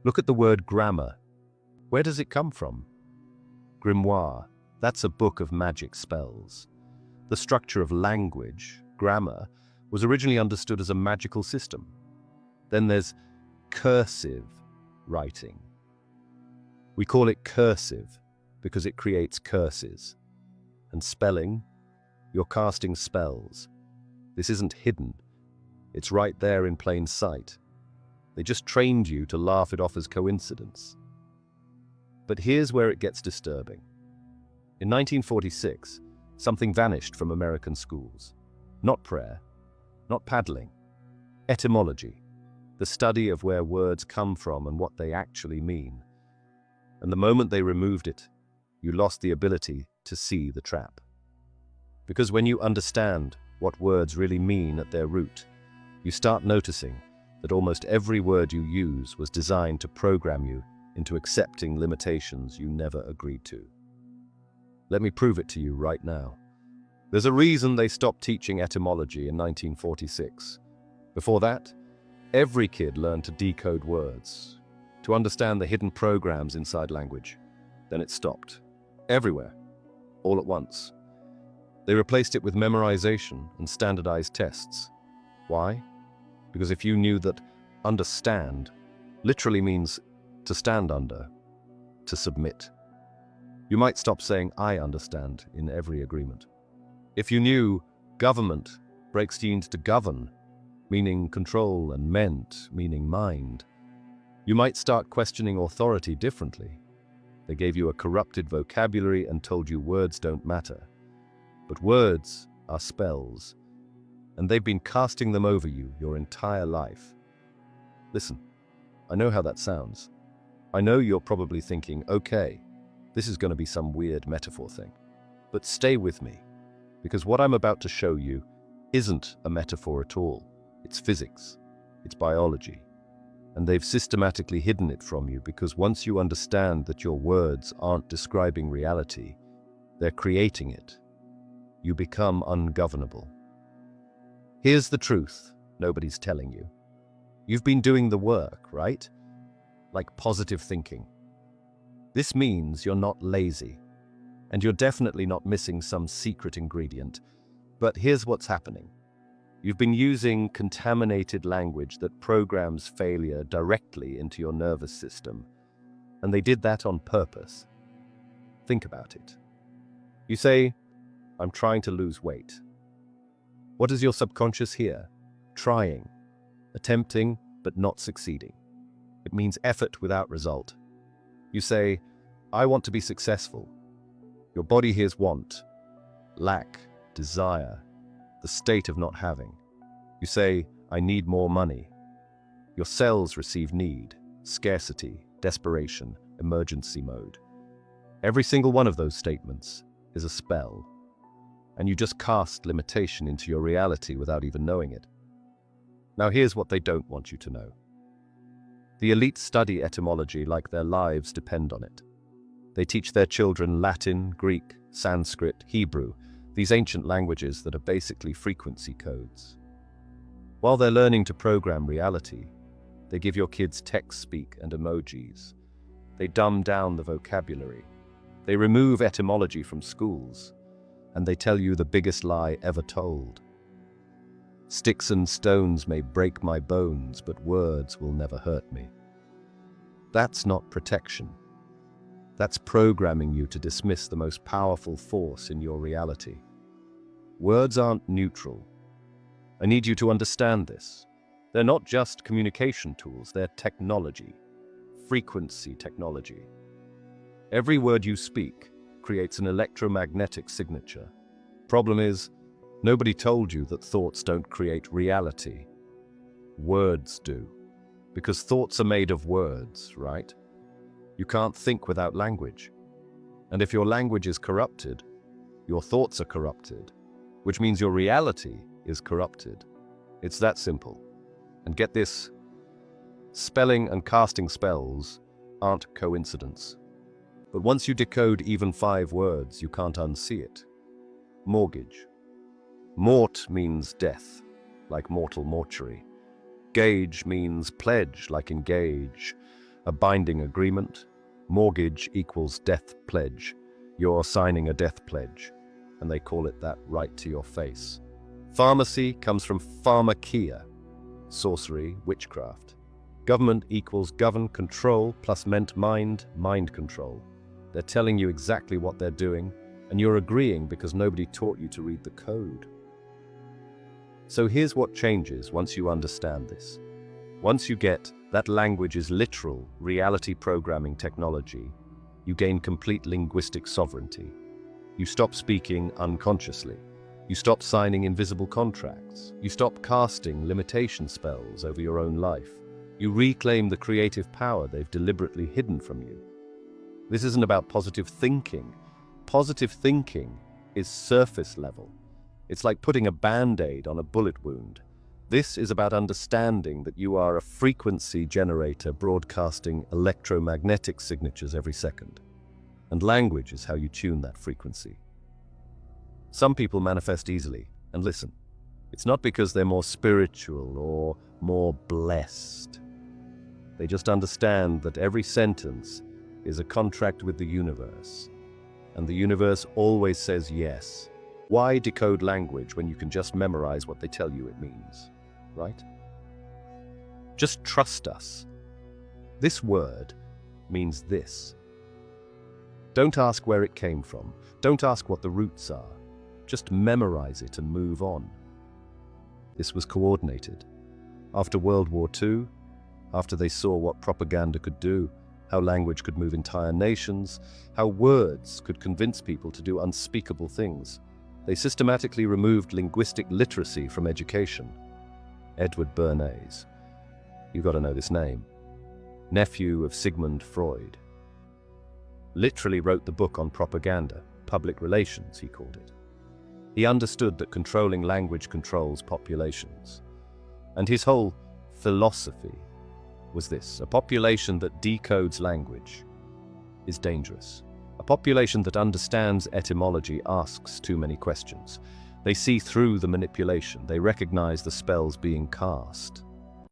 Look at the word grammar. Where does it come from? Grimoire, that's a book of magic spells. The structure of language, grammar, was originally understood as a magical system. Then there's cursive writing. We call it cursive because it creates curses. And spelling, you're casting spells. This isn't hidden. It's right there in plain sight. They just trained you to laugh it off as coincidence. But here's where it gets disturbing. In 1946, something vanished from American schools. Not prayer, not paddling. Etymology, the study of where words come from and what they actually mean. And the moment they removed it, you lost the ability to see the trap. Because when you understand what words really mean at their root, you start noticing that almost every word you use was designed to program you into accepting limitations you never agreed to. Let me prove it to you right now. There's a reason they stopped teaching etymology in 1946. Before that, every kid learned to decode words, to understand the hidden programs inside language. Then it stopped. Everywhere. All at once. They replaced it with memorization and standardized tests. Why? Because if you knew that understand literally means to stand under, to submit, you might stop saying I understand in every agreement. If you knew government breaks genes to govern, meaning control, and ment, meaning mind, you might start questioning authority differently. They gave you a corrupted vocabulary and told you words don't matter. But words are spells, and they've been casting them over you your entire life. Listen, I know how that sounds. I know you're probably thinking, okay, this is going to be some weird metaphor thing. But stay with me, because what I'm about to show you isn't a metaphor at all. It's physics, it's biology. And they've systematically hidden it from you because once you understand that your words aren't describing reality, they're creating it, you become ungovernable. Here's the truth nobody's telling you. You've been doing the work, right? Like positive thinking. This means you're not lazy, and you're definitely not missing some secret ingredient. But here's what's happening. You've been using contaminated language that programs failure directly into your nervous system, and they did that on purpose. Think about it. You say, I'm trying to lose weight. What does your subconscious hear? Trying, attempting, but not succeeding. It means effort without result. You say, I want to be successful. Your body hears want, lack, desire, the state of not having. You say, I need more money. Your cells receive need, scarcity, desperation, emergency mode. Every single one of those statements is a spell, and you just cast limitation into your reality without even knowing it. Now here's what they don't want you to know. The elite study etymology like their lives depend on it. They teach their children Latin, Greek, Sanskrit, Hebrew, these ancient languages that are basically frequency codes. While they're learning to program reality, they give your kids text speak and emojis. They dumb down the vocabulary. They remove etymology from schools, and they tell you the biggest lie ever told. Sticks and stones may break my bones, but words will never hurt me. That's not protection. That's programming you to dismiss the most powerful force in your reality. Words aren't neutral. I need you to understand this. They're not just communication tools, they're technology, frequency technology. Every word you speak creates an electromagnetic signature. Problem is, nobody told you that thoughts don't create reality. Words do. Because thoughts are made of words, right? You can't think without language. And if your language is corrupted, your thoughts are corrupted, which means your reality is corrupted. It's that simple. And get this, spelling and casting spells aren't coincidence. But once you decode even 5 words, you can't unsee it. Mortgage. Mort means death, like mortal mortuary. Gage means pledge, like engage. A binding agreement. Mortgage equals death pledge. You're signing a death pledge, and they call it that right to your face. Pharmacy comes from pharmakia, sorcery, witchcraft. Government equals govern, control, plus meant mind, mind control. They're telling you exactly what they're doing, and you're agreeing because nobody taught you to read the code. So here's what changes once you understand this. Once you get that language is literal, reality programming technology, you gain complete linguistic sovereignty. You stop speaking unconsciously. You stop signing invisible contracts. You stop casting limitation spells over your own life. You reclaim the creative power they've deliberately hidden from you. This isn't about positive thinking. Positive thinking is surface level. It's like putting a band-aid on a bullet wound. This is about understanding that you are a frequency generator broadcasting electromagnetic signatures every second. And language is how you tune that frequency. Some people manifest easily, and listen, it's not because they're more spiritual or more blessed. They just understand that every sentence is a contract with the universe, and the universe always says yes. Why decode language when you can just memorize what they tell you it means, right? Just trust us. This word means this. Don't ask where it came from. Don't ask what the roots are. Just memorize it and move on. This was coordinated. After World War II, after they saw what propaganda could do, how language could move entire nations, how words could convince people to do unspeakable things, they systematically removed linguistic literacy from education. Edward Bernays. You've got to know this name. Nephew of Sigmund Freud. Literally wrote the book on propaganda, public relations, he called it. He understood that controlling language controls populations. And his whole philosophy was this: a population that decodes language is dangerous. A population that understands etymology asks too many questions. They see through the manipulation. They recognize the spells being cast.